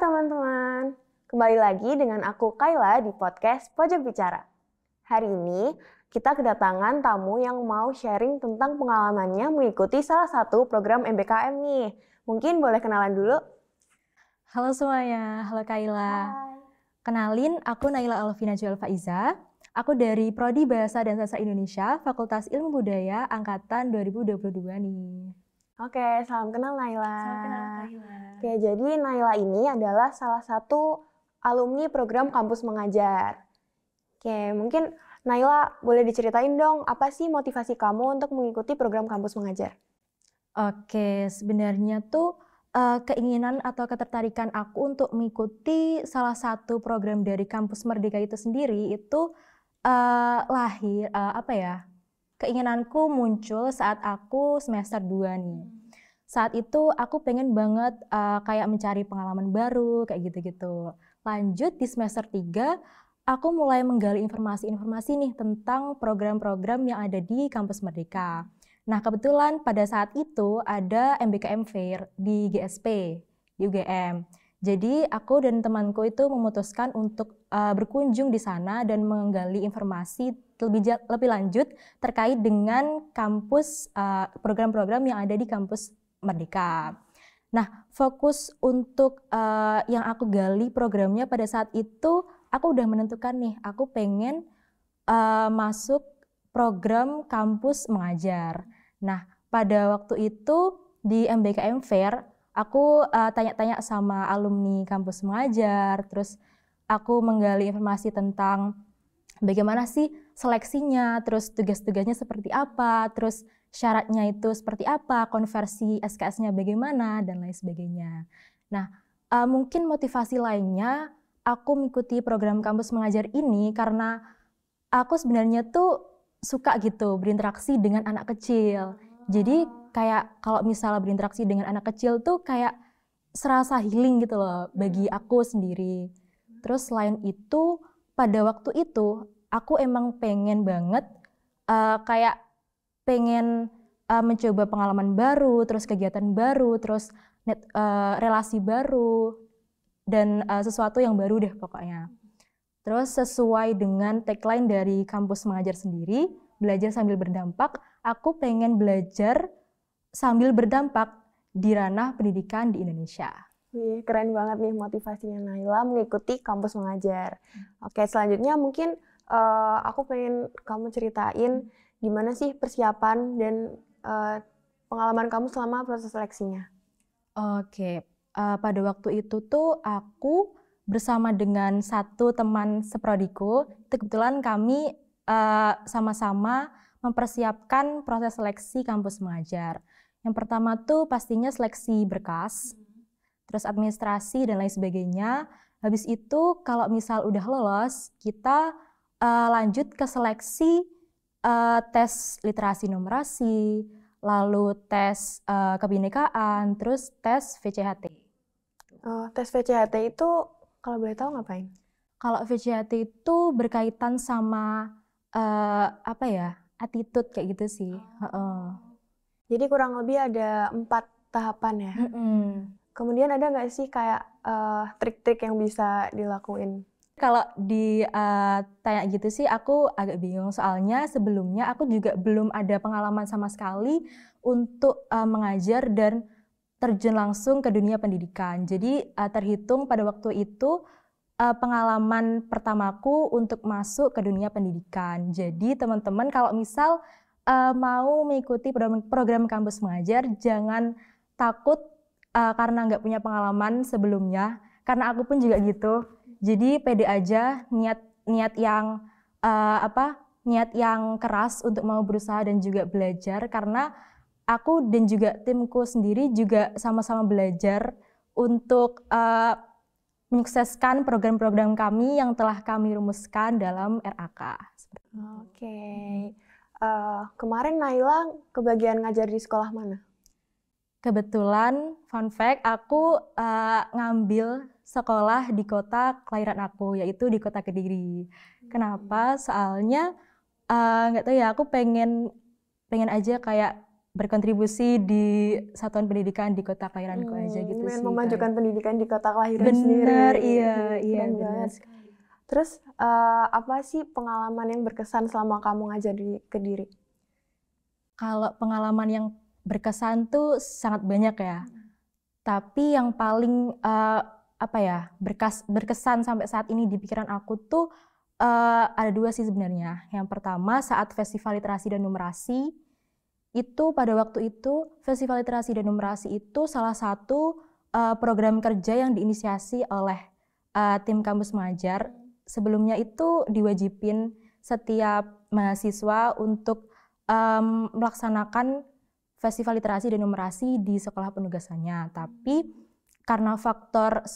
teman-teman, kembali lagi dengan aku Kayla di podcast Pojok Bicara. Hari ini kita kedatangan tamu yang mau sharing tentang pengalamannya mengikuti salah satu program MBKM nih. Mungkin boleh kenalan dulu? Halo semuanya, halo Kayla. Hai. Kenalin, aku Naila Alvina Joel Faiza. Aku dari Prodi Bahasa dan Sastra Indonesia, Fakultas Ilmu Budaya, Angkatan 2022 nih. Oke, salam kenal Naila. Salam kenal Kayla. Oke, jadi Naila ini adalah salah satu alumni program Kampus Mengajar. Oke, mungkin Naila boleh diceritain dong, apa sih motivasi kamu untuk mengikuti program Kampus Mengajar? Oke, sebenarnya tuh keinginan atau ketertarikan aku untuk mengikuti salah satu program dari Kampus Merdeka itu sendiri itu keinginanku muncul saat aku semester 2 nih. Saat itu aku pengen banget kayak mencari pengalaman baru, kayak gitu-gitu. Lanjut di semester 3, aku mulai menggali informasi-informasi nih tentang program-program yang ada di Kampus Merdeka. Nah, kebetulan pada saat itu ada MBKM Fair di GSP, di UGM. Jadi aku dan temanku itu memutuskan untuk berkunjung di sana dan menggali informasi lebih lanjut terkait dengan kampus, program-program yang ada di Kampus Merdeka. Nah, fokus untuk yang aku gali programnya pada saat itu, aku udah menentukan nih, aku pengen masuk program Kampus Mengajar. Nah, pada waktu itu di MBKM Fair, aku tanya-tanya sama alumni Kampus Mengajar, terus aku menggali informasi tentang bagaimana sih seleksinya, terus tugas-tugasnya seperti apa, terus syaratnya itu seperti apa, konversi SKS-nya bagaimana, dan lain sebagainya. Nah, mungkin motivasi lainnya aku mengikuti program Kampus Mengajar ini karena aku sebenarnya tuh suka gitu berinteraksi dengan anak kecil. Jadi kayak kalau misalnya berinteraksi dengan anak kecil tuh kayak serasa healing gitu loh bagi aku sendiri. Terus selain itu, pada waktu itu aku emang pengen banget kayak pengen mencoba pengalaman baru, terus kegiatan baru, terus relasi baru, dan sesuatu yang baru deh pokoknya. Terus sesuai dengan tagline dari Kampus Mengajar sendiri, belajar sambil berdampak, aku pengen belajar sambil berdampak di ranah pendidikan di Indonesia. Wih, keren banget nih motivasinya Naila mengikuti Kampus Mengajar. Oke, selanjutnya mungkin aku pengen kamu ceritain gimana sih persiapan dan pengalaman kamu selama proses seleksinya. Oke, pada waktu itu tuh aku bersama dengan satu teman seprodiku, kebetulan kami sama-sama mempersiapkan proses seleksi Kampus Mengajar. Yang pertama tuh pastinya seleksi berkas, terus administrasi dan lain sebagainya. Habis itu kalau misal udah lolos, kita lanjut ke seleksi tes literasi numerasi, lalu tes kebinekaan, terus tes VCHT. Tes VCHT itu kalau boleh tahu ngapain? Kalau VCHT itu berkaitan sama attitude kayak gitu sih. Jadi kurang lebih ada 4 tahapan ya. Kemudian ada nggak sih kayak trik-trik yang bisa dilakuin? Kalau ditanya gitu sih aku agak bingung, soalnya sebelumnya aku juga belum ada pengalaman sama sekali untuk mengajar dan terjun langsung ke dunia pendidikan. Jadi terhitung pada waktu itu pengalaman pertamaku untuk masuk ke dunia pendidikan. Jadi teman-teman kalau misal mau mengikuti program Kampus Mengajar, jangan takut karena nggak punya pengalaman sebelumnya, karena aku pun juga gitu. Jadi pede aja, niat yang keras untuk mau berusaha dan juga belajar, karena aku dan juga timku sendiri juga sama-sama belajar untuk menyukseskan program-program kami yang telah kami rumuskan dalam RAK. Oke. Kemarin Naila kebagian ngajar di sekolah mana? Kebetulan, fun fact, aku ngambil sekolah di kota kelahiran aku, yaitu di kota Kediri. Kenapa? Soalnya nggak tahu ya, aku pengen aja kayak berkontribusi di satuan pendidikan di kota kelahiranku aja gitu sih. Memajukan pendidikan di kota kelahiran Bener, sendiri. iya Keren benar. banget. Terus apa sih pengalaman yang berkesan selama kamu ngajar di Kediri? Kalau pengalaman yang berkesan tuh sangat banyak ya. Tapi yang paling berkesan sampai saat ini di pikiran aku tuh ada dua sih sebenarnya. Yang pertama saat Festival Literasi dan Numerasi, itu pada waktu itu Festival Literasi dan Numerasi itu salah satu program kerja yang diinisiasi oleh tim kampus mengajar. Sebelumnya itu diwajibin setiap mahasiswa untuk melaksanakan Festival Literasi dan Numerasi di sekolah penugasannya. Tapi karena faktor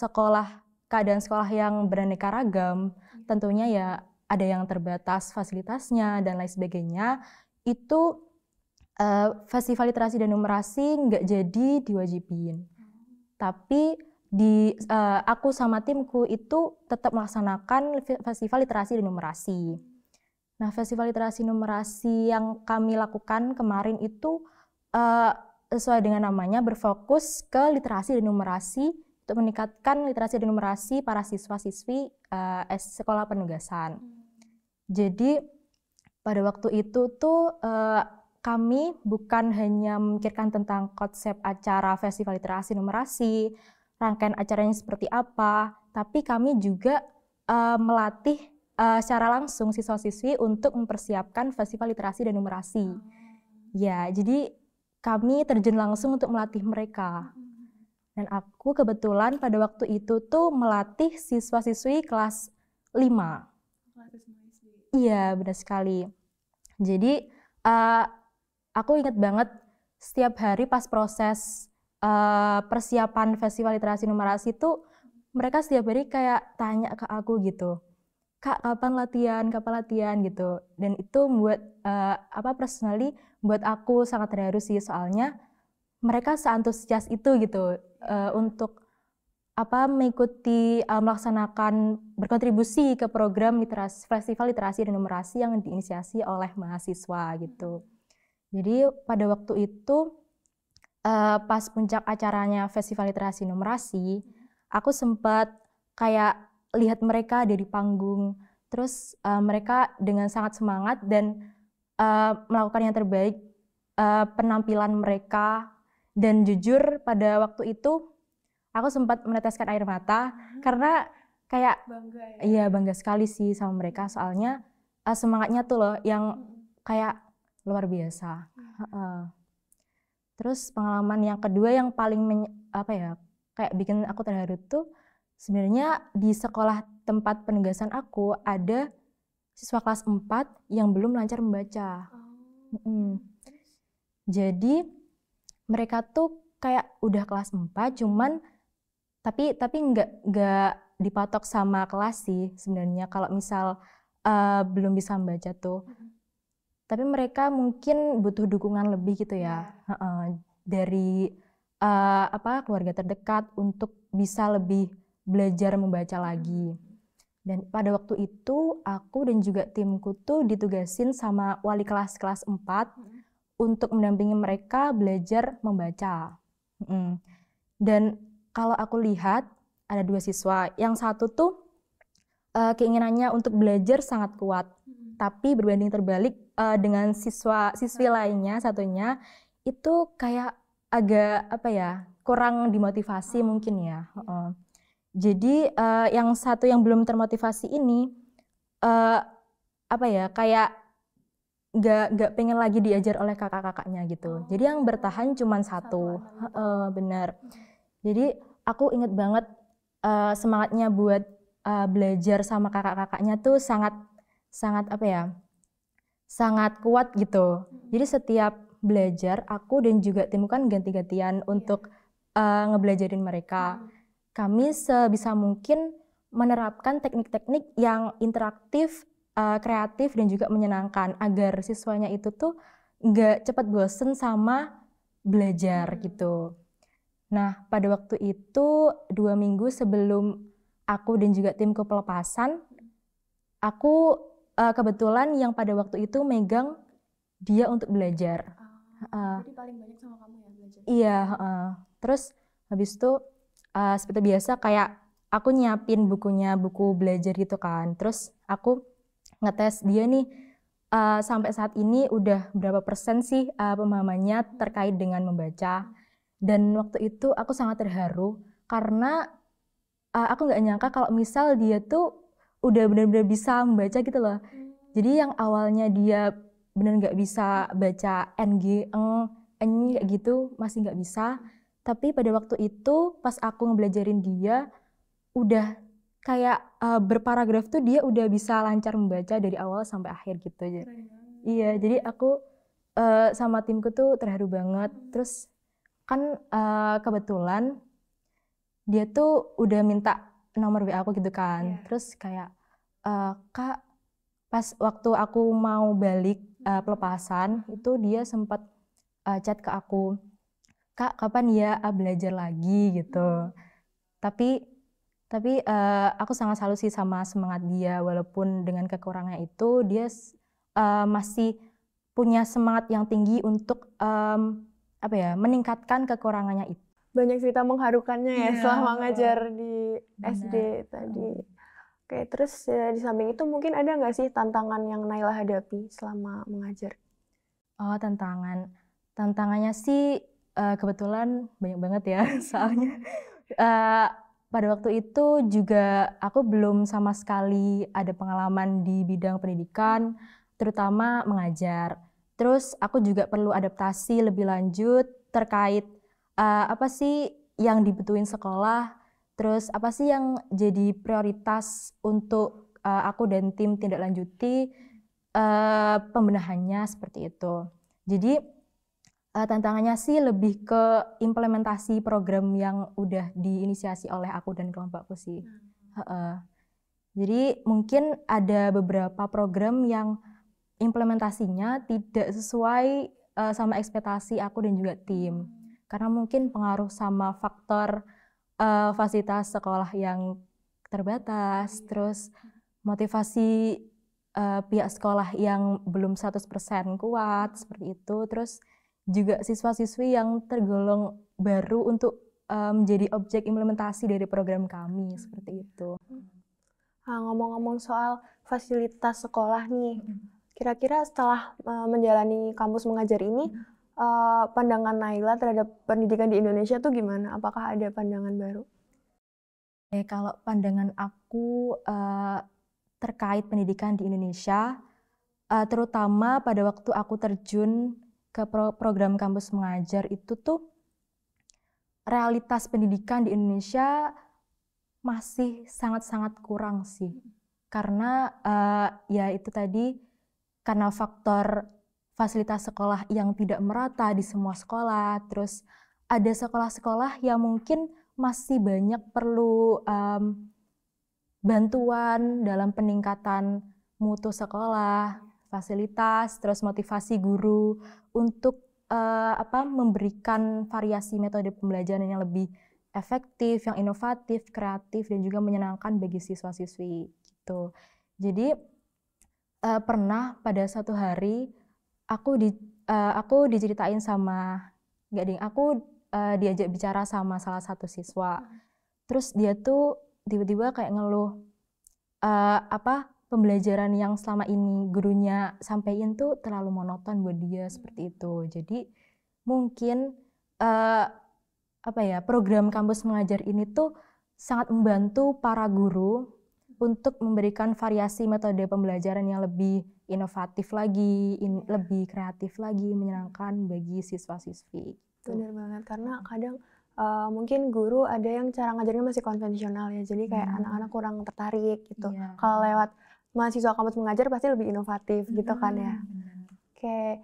keadaan sekolah yang beraneka ragam, tentunya ya ada yang terbatas fasilitasnya dan lain sebagainya, itu Festival Literasi dan Numerasi nggak jadi diwajibin. Tapi aku sama timku itu tetap melaksanakan Festival Literasi dan Numerasi. Nah, Festival Literasi Numerasi yang kami lakukan kemarin itu sesuai dengan namanya berfokus ke literasi dan numerasi untuk meningkatkan literasi dan numerasi para siswa-siswi sekolah penugasan. Jadi pada waktu itu tuh kami bukan hanya memikirkan tentang konsep acara Festival Literasi Numerasi, rangkaian acaranya seperti apa, tapi kami juga melatih secara langsung siswa-siswi untuk mempersiapkan Festival Literasi dan Numerasi. Ya, jadi kami terjun langsung untuk melatih mereka. Dan aku kebetulan pada waktu itu tuh melatih siswa-siswi kelas 5. Iya, benar sekali. Jadi aku ingat banget setiap hari pas proses persiapan Festival Literasi Numerasi tuh mereka setiap hari kayak tanya ke aku gitu, Kak, kapan latihan gitu. Dan itu membuat personally buat aku sangat terharu sih, soalnya mereka seantusias itu gitu untuk mengikuti melaksanakan berkontribusi ke program Festival Literasi dan Numerasi yang diinisiasi oleh mahasiswa gitu. Jadi pada waktu itu pas puncak acaranya Festival Literasi Numerasi, aku sempat kayak lihat mereka dari panggung, terus mereka dengan sangat semangat dan melakukan yang terbaik penampilan mereka. Dan jujur pada waktu itu aku sempat meneteskan air mata karena kayak Bangga ya? Iya, bangga sekali sih sama mereka, soalnya semangatnya tuh loh yang kayak luar biasa. Terus pengalaman yang kedua yang paling kayak bikin aku terharu tuh sebenarnya di sekolah tempat penugasan aku ada siswa kelas 4 yang belum lancar membaca. Jadi mereka tuh kayak udah kelas 4 cuman tapi nggak dipatok sama kelas sih sebenarnya kalau misal belum bisa membaca tuh. Tapi mereka mungkin butuh dukungan lebih gitu ya, dari keluarga terdekat untuk bisa lebih belajar membaca lagi. Dan pada waktu itu aku dan juga timku tuh ditugasin sama wali kelas 4 untuk mendampingi mereka belajar membaca. Dan kalau aku lihat ada 2 siswa, yang satu tuh keinginannya untuk belajar sangat kuat, tapi berbanding terbalik dengan siswi lainnya satunya itu kayak agak kurang dimotivasi mungkin ya. Jadi yang satu yang belum termotivasi ini kayak nggak pengen lagi diajar oleh kakak-kakaknya gitu. Jadi yang bertahan cuma satu. Benar. Jadi aku inget banget semangatnya buat belajar sama kakak-kakaknya tuh sangat sangat kuat gitu. Jadi setiap belajar aku dan juga tim kan ganti-gantian untuk ngebelajarin mereka. Kami sebisa mungkin menerapkan teknik-teknik yang interaktif, kreatif dan juga menyenangkan agar siswanya itu tuh nggak cepat bosen sama belajar gitu. Nah, pada waktu itu 2 minggu sebelum aku dan juga timku pelepasan, aku kebetulan yang pada waktu itu megang dia untuk belajar. Jadi paling banyak sama kamu ya belajar? Iya, terus habis itu seperti biasa kayak aku nyiapin buku belajar gitu kan. Terus aku ngetes dia nih sampai saat ini udah berapa persen sih pemahamannya terkait dengan membaca. Dan waktu itu aku sangat terharu karena aku nggak nyangka kalau misal dia tuh udah benar-benar bisa membaca gitu loh. Jadi yang awalnya dia benar nggak bisa baca ng, eng kayak gitu masih nggak bisa. Tapi pada waktu itu pas aku ngebelajarin dia udah kayak berparagraf tuh dia udah bisa lancar membaca dari awal sampai akhir gitu aja. Iya, jadi aku sama timku tuh terharu banget. Terus kan kebetulan dia tuh udah minta nomor WA aku gitu kan. Terus kayak Kak, pas waktu aku mau balik pelepasan itu dia sempat chat ke aku, Kak kapan ya belajar lagi gitu. Tapi aku sangat salut sih sama semangat dia, walaupun dengan kekurangannya itu dia masih punya semangat yang tinggi untuk meningkatkan kekurangannya itu. Banyak cerita mengharukannya ya selama ngajar di SD tadi. Oke, terus di samping itu mungkin ada nggak sih tantangan yang Naila hadapi selama mengajar? Oh, tantangannya sih kebetulan banyak banget ya, soalnya pada waktu itu juga aku belum sama sekali ada pengalaman di bidang pendidikan, terutama mengajar. Terus aku juga perlu adaptasi lebih lanjut terkait apa sih yang dibutuhin sekolah, terus apa sih yang jadi prioritas untuk aku dan tim tindak lanjuti pembenahannya seperti itu. Jadi tantangannya sih lebih ke implementasi program yang udah diinisiasi oleh aku dan kelompokku sih. Jadi mungkin ada beberapa program yang implementasinya tidak sesuai sama ekspektasi aku dan juga tim. Karena mungkin pengaruh sama faktor fasilitas sekolah yang terbatas, terus motivasi pihak sekolah yang belum 100% kuat, seperti itu. Terus juga siswa-siswi yang tergolong baru untuk menjadi objek implementasi dari program kami, seperti itu. Ngomong-ngomong soal fasilitas sekolah nih, kira-kira setelah menjalani kampus mengajar ini, pandangan Naila terhadap pendidikan di Indonesia tuh gimana? Apakah ada pandangan baru? Kalau pandangan aku terkait pendidikan di Indonesia, terutama pada waktu aku terjun ke program kampus mengajar itu tuh realitas pendidikan di Indonesia masih sangat-sangat kurang sih. Karena ya itu tadi, karena faktor fasilitas sekolah yang tidak merata di semua sekolah, terus ada sekolah-sekolah yang mungkin masih banyak perlu bantuan dalam peningkatan mutu sekolah, fasilitas, terus motivasi guru untuk memberikan variasi metode pembelajaran yang lebih efektif, yang inovatif, kreatif, dan juga menyenangkan bagi siswa-siswi gitu. Jadi pernah pada suatu hari aku diceritain sama aku diajak bicara sama salah satu siswa. Terus dia tuh tiba-tiba kayak ngeluh pembelajaran yang selama ini gurunya sampaikan tuh terlalu monoton buat dia, seperti itu. Jadi mungkin program kampus mengajar ini tuh sangat membantu para guru untuk memberikan variasi metode pembelajaran yang lebih inovatif lagi, lebih kreatif lagi, menyenangkan bagi siswa-siswi. Benar banget, karena kadang mungkin guru ada yang cara ngajarnya masih konvensional ya, jadi kayak anak-anak kurang tertarik gitu. Kalau lewat mahasiswa kampus mengajar pasti lebih inovatif gitu kan ya. Oke,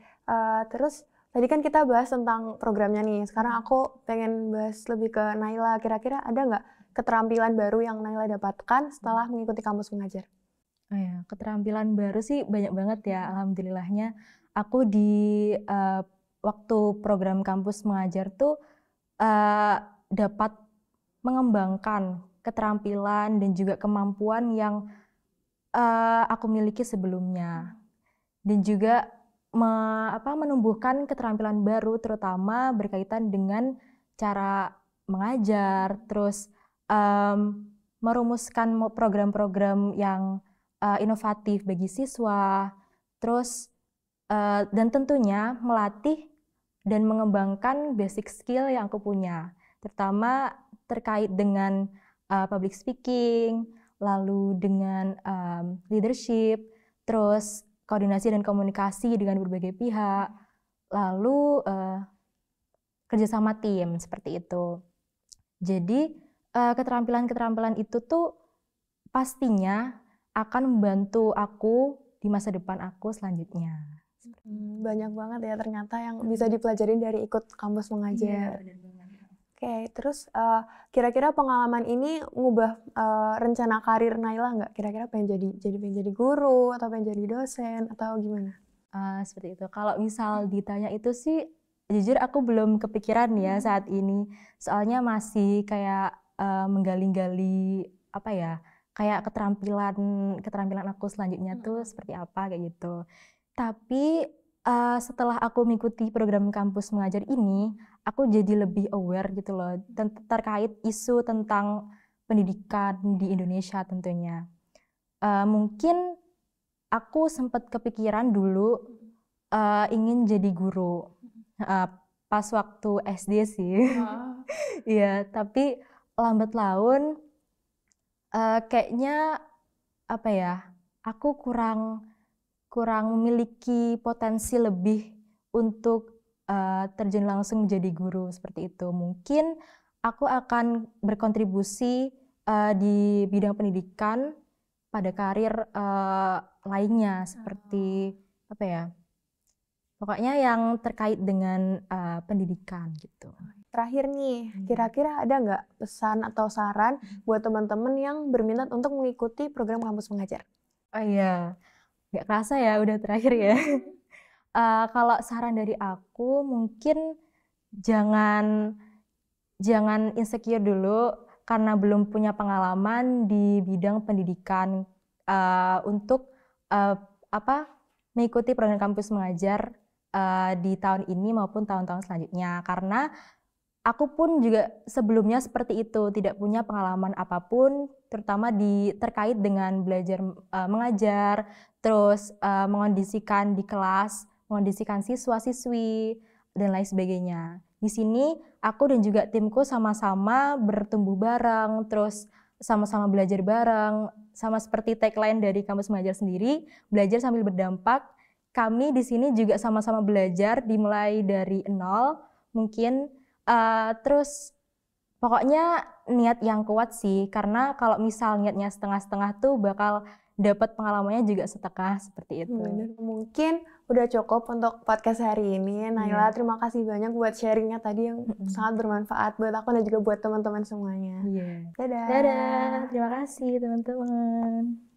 terus tadi kan kita bahas tentang programnya nih, sekarang aku pengen bahas lebih ke Naila. Kira-kira ada nggak keterampilan baru yang Naila dapatkan setelah mengikuti kampus mengajar? Oh ya, keterampilan baru sih banyak banget ya, alhamdulillahnya. Aku di waktu program kampus mengajar tuh dapat mengembangkan keterampilan dan juga kemampuan yang aku miliki sebelumnya. Dan juga menumbuhkan keterampilan baru, terutama berkaitan dengan cara mengajar, terus merumuskan program-program yang inovatif bagi siswa, terus dan tentunya melatih dan mengembangkan basic skill yang aku punya, terutama terkait dengan public speaking, lalu dengan leadership, terus koordinasi dan komunikasi dengan berbagai pihak, lalu kerjasama tim, seperti itu. Jadi keterampilan-keterampilan itu tuh pastinya akan membantu aku di masa depan aku selanjutnya. Banyak banget ya ternyata yang bisa dipelajarin dari ikut kampus mengajar. Oke, terus kira-kira pengalaman ini ngubah rencana karir Naila nggak? Kira-kira pengen jadi guru atau pengen jadi dosen atau gimana? Seperti itu. Kalau misal ditanya itu sih, jujur aku belum kepikiran ya saat ini. Soalnya masih kayak menggali-gali apa ya, kayak keterampilan aku selanjutnya tuh seperti apa kayak gitu. Tapi setelah aku mengikuti program kampus mengajar ini, aku jadi lebih aware gitu loh terkait isu tentang pendidikan di Indonesia tentunya. Mungkin aku sempat kepikiran dulu ingin jadi guru pas waktu SD sih. Iya, tapi lambat laun kayaknya apa ya, aku kurang memiliki potensi lebih untuk terjun langsung menjadi guru seperti itu. Mungkin aku akan berkontribusi di bidang pendidikan pada karir lainnya seperti apa ya, pokoknya yang terkait dengan pendidikan gitu. Terakhir nih, kira-kira ada nggak pesan atau saran buat teman-teman yang berminat untuk mengikuti program kampus mengajar? Oh iya, nggak kerasa ya udah terakhir ya. Kalau saran dari aku mungkin jangan insecure dulu karena belum punya pengalaman di bidang pendidikan untuk mengikuti program kampus mengajar di tahun ini maupun tahun-tahun selanjutnya, karena aku pun juga sebelumnya seperti itu, tidak punya pengalaman apapun, terutama terkait dengan belajar mengajar, terus mengondisikan di kelas, mengondisikan siswa-siswi, dan lain sebagainya. Di sini aku dan juga timku sama-sama bertumbuh bareng, terus sama-sama belajar bareng, sama seperti tagline dari kampus mengajar sendiri, belajar sambil berdampak. Kami di sini juga sama-sama belajar dimulai dari nol, mungkin terus pokoknya niat yang kuat sih, karena kalau misal niatnya setengah-setengah tuh bakal dapat pengalamannya juga setengah seperti itu. Bener. Mungkin udah cukup untuk podcast hari ini. Naila, terima kasih banyak buat sharingnya tadi yang sangat bermanfaat buat aku dan juga buat teman-teman semuanya. Dadah. Dadah, terima kasih teman-teman.